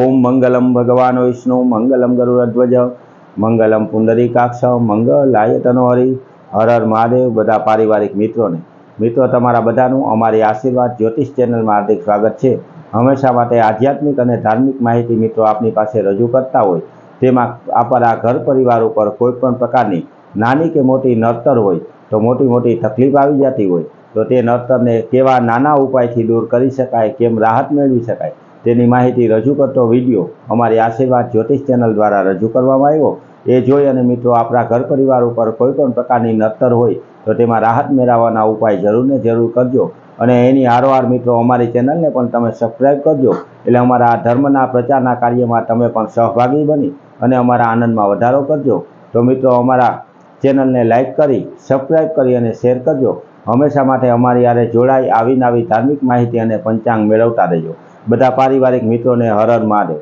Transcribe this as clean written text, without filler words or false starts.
ओम मंगलम भगवान विष्णु मंगलम गरुड़ध्वज मंगलम पुंडरीकाक्ष मंगलाय तनोहरि हर हर महादेव। बधा पारिवारिक मित्रों तमारा बधानुं अमारी आशीर्वाद ज्योतिष चेनल में हार्दिक स्वागत है। हमेशा माटे आध्यात्मिक और धार्मिक माहिती मित्रों आपनी पासे रजू करता होय तेमां आपणा घर परिवार पर कोईपण प्रकारनी नानी के मोटी नड़तर होय तो मोटी मोटी तकलीफ आवी जाती होय तो ते नड़तरने केवा नाना उपायथी दूर करी शकाय, केम राहत मेळवी शकाय तेनी माहिती रजू करतो विडियो अमारी आशीर्वाद ज्योतिष चेनल द्वारा रजू करवामां आव्यो। ए जोई अने मित्रों आपणा घर परिवार पर कोईपण प्रकारनी नड़तर होय तो तेमां राहत मेळववाना उपाय जरूर ने जरूर करजो अने एनी हारोहार मित्रों अमारी चेनलने पण तमे सब्सक्राइब करजो एटले अमारा धर्मना प्रचारना कार्यमां तमे पण सहभागी बनी अने अमारा आनंदमां वधारो करजो। तो मित्रों अमारा चेनलने लाइक करी सब्सक्राइब करी अने शेर करजो। हमेशा माटे अमारी हारे जोड़ाई आवी नवी धार्मिक माहिती अने पंचांग मेळवता रहेजो। बधा पारिवारिक मित्रों ने हर हर महादेव।